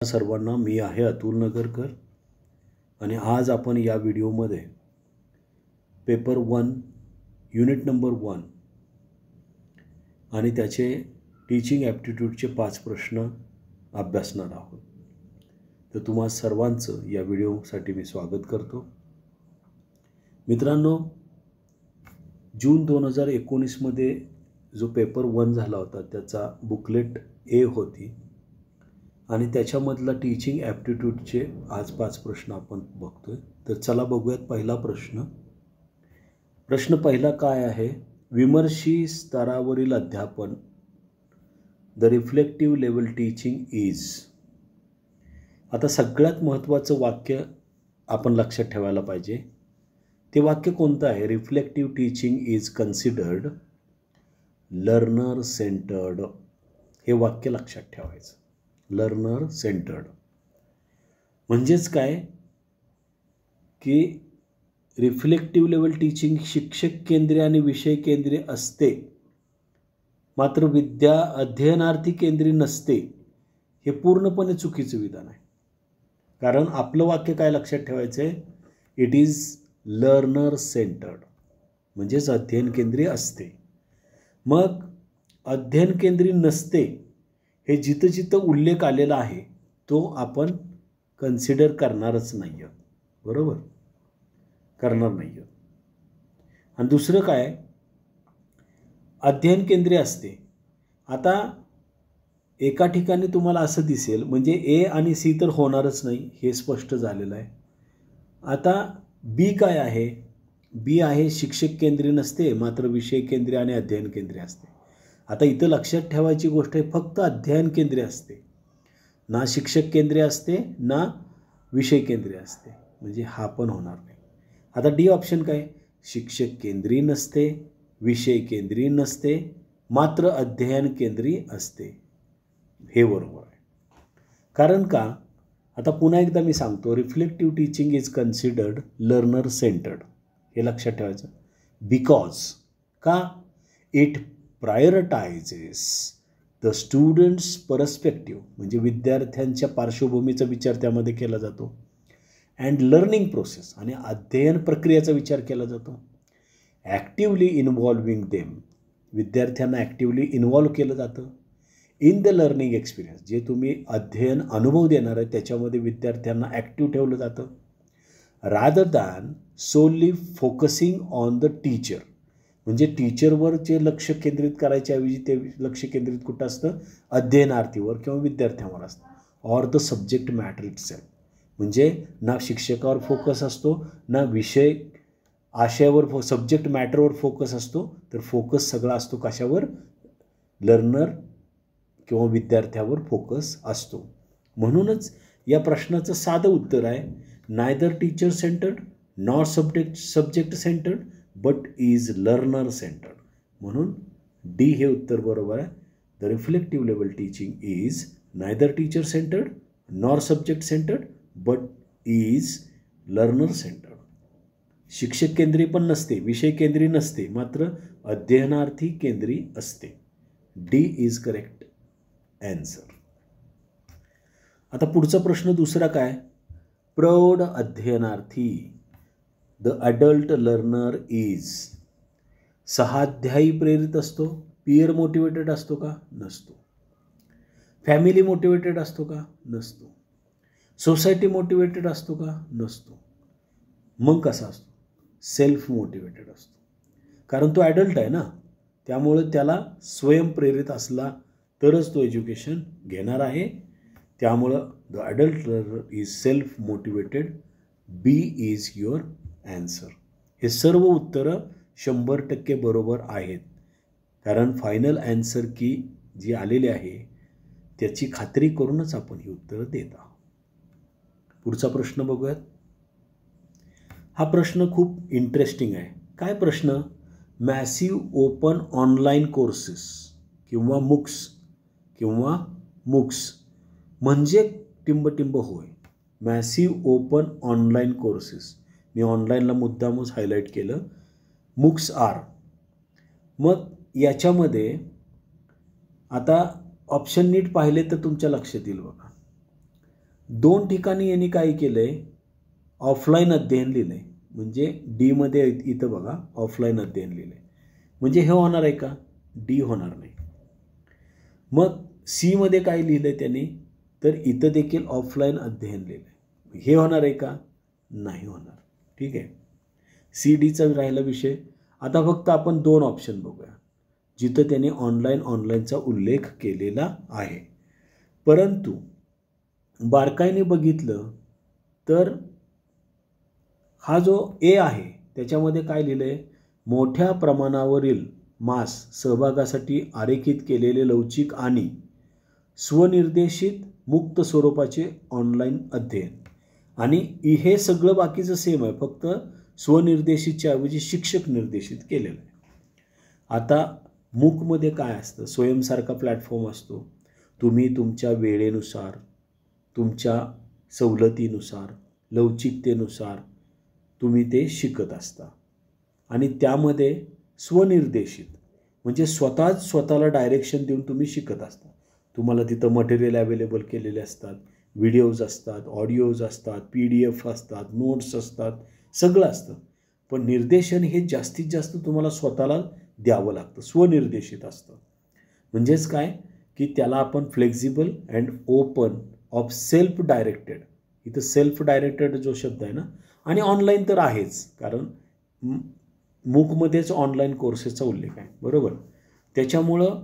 सर्वांना मी आहे अतुल नगरकर आणि आज आपण या व्हिडिओमध्ये पेपर 1 युनिट नंबर 1 आणि त्याचे टीचिंग ॲप्टिट्यूडचे 5 प्रश्न अभ्यासणार आहोत. तर तुम्हा सर्वांचं या व्हिडिओसाठी मी स्वागत करतो. मित्रांनो, जून 2019 मध्ये जो पेपर 1 झाला होता त्याचा बुकलेट ए होती आणि त्याच्यामधला टीचिंग ॲप्टिट्यूडचे आज 5 प्रश्न आपण बघतोय. तर चला बघूयात. पहिला प्रश्न पहिला काय आहे? विमर्शी स्तरावरील अध्यापन, the reflective level teaching is. आता सगळ्यात महत्त्वाचं वाक्य आपण लक्षात ठेवायला पाहिजे. ते वाक्य कोणतं आहे? Reflective teaching is considered learner centred. हे वाक्य लक्षात ठेवायचं. लर्नर सेंटर्ड म्हणजेच काय की रिफ्लेक्टिव्ह लेवल टीचिंग शिक्षक केंद्रीय आणि विषय केंद्रीय असते, मात्र अध्ययनार्थी केंद्रीय नसते. हे पूर्णपणे चुकीचं विधान आहे. कारण आपलं वाक्य काय लक्षात ठेवायचं आहे? इट इज लर्नर सेंटर्ड म्हणजेच अध्ययन केंद्रीय असते. मग अध्ययन केंद्रीय नसते हे जिथं जिथं उल्लेख आलेला आहे तो आपण कन्सिडर करणारच नाही आहोत. बरोबर? करणार नाही आहोत. आणि दुसरं काय? अध्ययन केंद्रीय असते. आता एका ठिकाणी तुम्हाला असं दिसेल म्हणजे ए आणि सी तर होणारच नाही, हे स्पष्ट झालेलं आहे. आता बी काय आहे? बी आहे शिक्षक केंद्रीय नसते, मात्र विषय केंद्रीय आणि अध्ययन केंद्रीय असते. आता इथं लक्षात ठेवायची गोष्ट आहे, फक्त अध्ययन केंद्रीय असते, ना शिक्षक केंद्रीय असते ना विषय केंद्रीय असते. म्हणजे हा पण होणार नाही. आता डी ऑप्शन काय? शिक्षक केंद्रीय नसते, विषय केंद्रीय नसते, मात्र अध्ययन केंद्रीय असते. हे बरोबर आहे. कारण का? आता पुन्हा एकदा मी सांगतो, reflective teaching is considered learner centred. हे लक्षात ठेवायचं. बिकॉज का? इट प्रायोरिटायझेस द स्टुडंट्स पर्स्पेक्टिव्ह म्हणजे विद्यार्थ्यांच्या पार्श्वभूमीचा विचार त्यामध्ये केला जातो. अँड लर्निंग प्रोसेस आणि अध्ययन प्रक्रियेचा विचार केला जातो. ॲक्टिवली इन्व्हॉल्विंग देम विद्यार्थ्यांना ॲक्टिवली इन्व्हॉल्व केलं जातं. इन द लर्निंग एक्सपिरियन्स जे तुम्ही अध्ययन अनुभव देणार आहे त्याच्यामध्ये विद्यार्थ्यांना ॲक्टिव्ह ठेवलं जातं. Rather than solely focusing on the teacher म्हणजे टीचरवर जे लक्ष केंद्रित करायच्या ऐवजी ते लक्ष केंद्रित कुठं असतं? अध्ययनार्थीवर किंवा विद्यार्थ्यांवर असतं. Or the subject matter itself म्हणजे ना शिक्षकावर फोकस असतो ना विषय आशयावर सब्जेक्ट मॅटरवर फोकस असतो. तर फोकस सगळा असतो कशावर? लर्नर किंवा विद्यार्थ्यावर फोकस असतो. म्हणूनच या प्रश्नाचं साधं उत्तर आहे neither teacher centred nor subject centred but is learner centred. म्हणून डी हे उत्तर बरोबर आहे. The reflective level teaching is neither teacher centred nor subject centred but is learner centred. शिक्षक केंद्रीय पण नसते, विषय केंद्रीय नसते, मात्र अध्ययनार्थी केंद्रीय असते. D is correct answer. आता पुढचा प्रश्न दुसरा काय? प्रौढ अध्ययनार्थी द अडल्ट लर्नर इज. सहाध्यायी प्रेरित असतो, पियर मोटिवेटेड असतो का? नसतो. फॅमिली मोटिवेटेड असतो का? नसतो. सोसायटी मोटिवेटेड असतो का? नसतो. मग कसा असतो? सेल्फ मोटिवेटेड असतो. कारण तो ॲडल्ट आहे ना, त्यामुळे त्याला स्वयंप्रेरित असला तरच तो एज्युकेशन घेणार आहे. त्यामुळं the adult learner is self motivated. B is your answer. हे सर्व उत्तरं 100% बरोबर आहेत. कारण फायनल ॲन्सर की जी आलेली आहे त्याची खात्री करूनच आपण ही उत्तरं देत आहोत. पुढचा प्रश्न बघूयात. हा प्रश्न खूप इंटरेस्टिंग आहे. काय प्रश्न? मॅसिव्ह ओपन ऑनलाईन कोर्सेस किंवा मूक्स म्हणजे टिंबटिंब होय. मॅसिव्ह ओपन ऑनलाईन कोर्सेस मी ऑनलाईनला मुद्दामच हायलाईट केलं. MOOCs are. मग याच्यामध्ये आता ऑप्शन नीट पाहिले तर तुमच्या लक्षात येईल बघा. 2 ठिकाणी यांनी काय केलं आहे, ऑफलाईन अध्ययन लिहिलं आहे. म्हणजे डीमध्ये इथं बघा ऑफलाईन अध्ययन लिहिलं आहे. म्हणजे हे होणार आहे का? डी होणार नाही. मग सीमध्ये काय लिहिलं आहे त्यांनी, तर इथं देखील ऑफलाईन अध्ययन लिहिलं आहे. हे होणार आहे का? नाही होणार. ठीक आहे, सी डीचा राहिला विषय. आता फक्त आपण 2 ऑप्शन बघूया जिथं त्यांनी ऑनलाईनचा उल्लेख केलेला आहे. परंतु बारकाईने बघितलं तर हा जो ए आहे त्याच्यामध्ये काय लिहिलं आहे, मोठ्या प्रमाणावरील मास सहभागासाठी आरेखित केलेले लवचिक आणि स्वनिर्देशित मुक्त स्वरूपाचे ऑनलाईन अध्ययन. आणि हे सगळं बाकीचं सेम आहे, फक्त स्वनिर्देशितच्या ऐवजी शिक्षक निर्देशित केलेलं आहे. आता मूकमध्ये काय असतं, स्वयंसारखा प्लॅटफॉर्म असतो. तुम्ही तुमच्या वेळेनुसार, तुमच्या सवलतीनुसार, लवचिकतेनुसार तुम्ही ते शिकत असता. आणि त्यामध्ये स्वनिर्देशित म्हणजे स्वतःला डायरेक्शन देऊन तुम्ही शिकत असता. तुम्हाला तिथं मटेरियल अवेलेबल केलेले असतात, व्हिडिओज असतात, ऑडिओज असतात, PDF असतात, नोट्स असतात, सगळं असतं. पण निर्देशन हे जास्तीत जास्त तुम्हाला स्वतःला द्यावं लागतं, स्वनिर्देशित असतं. म्हणजेच काय की त्याला आपण flexible and open of self directed, इथं सेल्फ डायरेक्टेड जो शब्द आहे ना, आणि ऑनलाईन तर आहेच, कारण मूकमध्येच ऑनलाईन कोर्सेसचा उल्लेख आहे, बरोबर. त्याच्यामुळं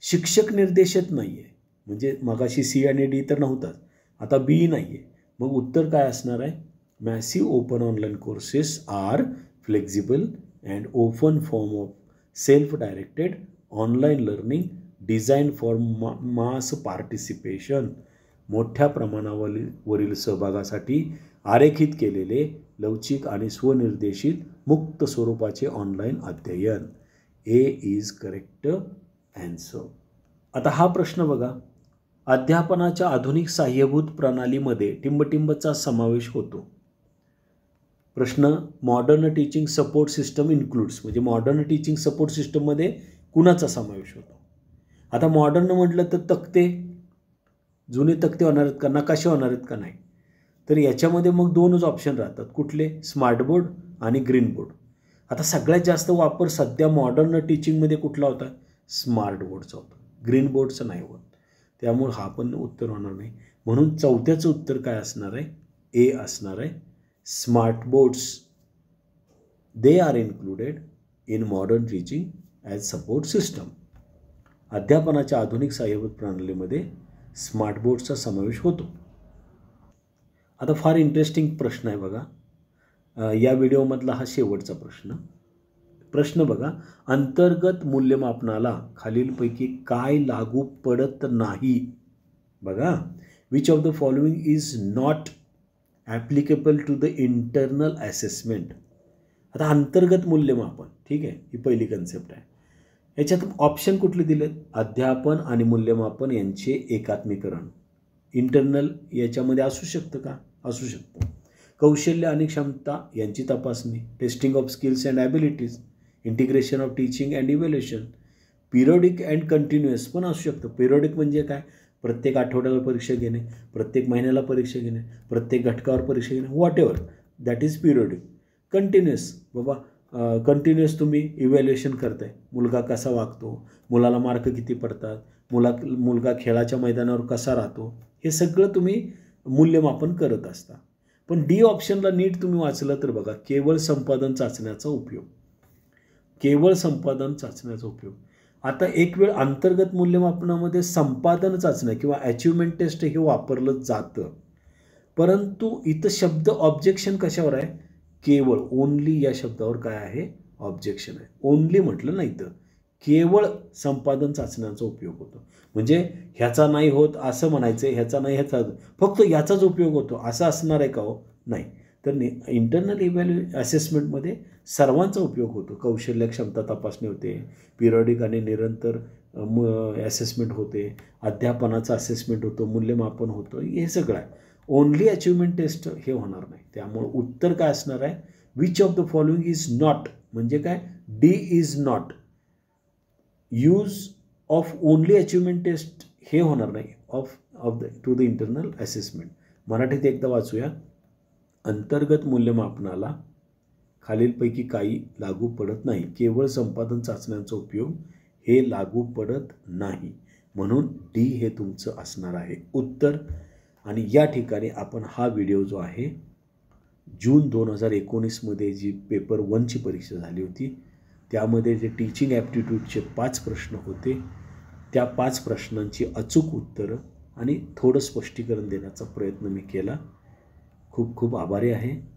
शिक्षक निर्देशित नाही आहे. म्हणजे मगाशी सी आणि डी तर नव्हताच, आता बी नाही आहे. मग उत्तर काय असणार आहे, massive open online courses are flexible and open form of self directed online learning design for mass participation. मोठ्या प्रमाणावरील सहभागासाठी आरेखित केलेले लवचिक आणि स्वनिर्देशित मुक्त स्वरूपाचे ऑनलाईन अध्ययन. ए इज करेक्ट ॲन्सर. आता हा प्रश्न बघा, अध्यापनाच्या आधुनिक सहाय्यभूत प्रणालीमध्ये टिंबटिंबचा समावेश होतो. प्रश्न, modern teaching support system includes, म्हणजे मॉडर्न टीचिंग सपोर्ट सिस्टममध्ये कुणाचा समावेश होतो. आता मॉडर्न म्हटलं तर तक्ते, जुने तक्ते होणार आहेत का, नकाशे होणार आहेत का, नाही. तर याच्यामध्ये मग 2च ऑप्शन राहतात. कुठले, स्मार्ट बोर्ड आणि ग्रीन बोर्ड. आता सगळ्यात जास्त वापर सध्या मॉडर्न टीचिंगमध्ये कुठला होता, स्मार्ट बोर्डचा होता, ग्रीन बोर्डचं नाही होत. त्यामुळे हा पण उत्तर होणार नाही. म्हणून 4थ्याचं उत्तर काय असणार आहे, ए असणार आहे. Smart boards they are included in modern teaching as support system. अध्यापनाच्या आधुनिक सहाय्यभूत प्रणालीमध्ये स्मार्ट बोर्डचा समावेश होतो. आता फार इंटरेस्टिंग प्रश्न आहे बघा, या व्हिडिओमधला हा शेवटचा प्रश्न बघा, अंतर्गत मूल्यमापनाला खालीलपैकी काय लागू पडत नाही. बघा, which of the following is not applicable to the internal assessment. आता अंतर्गत मूल्यमापन, ठीक आहे, ही पहिली कन्सेप्ट आहे. याच्यात ऑप्शन कुठले दिलेत, अध्यापन आणि मूल्यमापन यांचे एकात्मीकरण. इंटरनल याच्यामध्ये असू शकतं का, असू शकतं. कौशल्य आणि क्षमता यांची तपासणी, testing of skills and abilities, integration of teaching and evaluation. Periodic and continuous पण असू शकतं. पिरियडिक म्हणजे काय, प्रत्येक आठवड्याला परीक्षा घेणे, प्रत्येक महिन्याला परीक्षा घेणे, प्रत्येक घटकावर परीक्षा घेणे, what ever, that is periodic. Continuous, बाबा कंटिन्युअस तुम्ही इव्हॅल्युएशन करताय, मुलगा कसा वागतो, मुलाला मार्क किती पडतात, मुलगा खेळाच्या मैदानावर कसा राहतो, हे सगळं तुम्ही मूल्यमापन करत असता. पण डी ऑप्शनला नीट तुम्ही वाचलं तर बघा, केवळ संपादन चाचण्याचा उपयोग, केवळ संपादन चाचण्याचा उपयोग. आता एक वेळ अंतर्गत मूल्यमापनामध्ये संपादन चाचण्या किंवा अचिव्हमेंट टेस्ट हे वापरलं जातं, परंतु इथं शब्द ऑब्जेक्शन कशावर आहे, केवळ, ओनली या शब्दावर काय आहे, ऑब्जेक्शन आहे. ओनली म्हटलं नाही तर केवळ संपादन चाचण्यांचा उपयोग होतो. म्हणजे ह्याचा नाही होत असं म्हणायचं, ह्याचा नाही ह्याचा, फक्त याचाच उपयोग होतो असं असणार आहे का हो, नाही. तर इंटरनल असेसमेंटमध्ये सर्वांचा उपयोग होतो. कौशल्य क्षमता तपासणी होते, पिरियडिक आणि निरंतर असेसमेंट होते, अध्यापनाचं असेसमेंट होतं, मूल्यमापन होतं, हे सगळं आहे. ओनली अचिव्हमेंट टेस्ट हे होणार नाही. त्यामुळे उत्तर काय असणार आहे, which of the following is not, म्हणजे काय, D is not. Use of only achievement test हे होणार नाही of the to the internal assessment. मराठीत एकदा वाचूया. अंतर्गत मूल्यमापनाला खालीलपैकी काही लागू पडत नाही. केवळ संपादन चाचण्यांचा उपयोग हे लागू पडत नाही. म्हणून डी हे तुमचं असणार आहे उत्तर. आणि या ठिकाणी आपण हा व्हिडिओ जो आहे जून 2019मध्ये जी पेपर 1ची परीक्षा झाली होती त्यामध्ये जे टीचिंग ॲप्टिट्यूडचे 5 प्रश्न होते त्या 5 प्रश्नांची अचूक उत्तरं आणि थोडं स्पष्टीकरण देण्याचा प्रयत्न मी केला. खूप खूप आभारी आहे.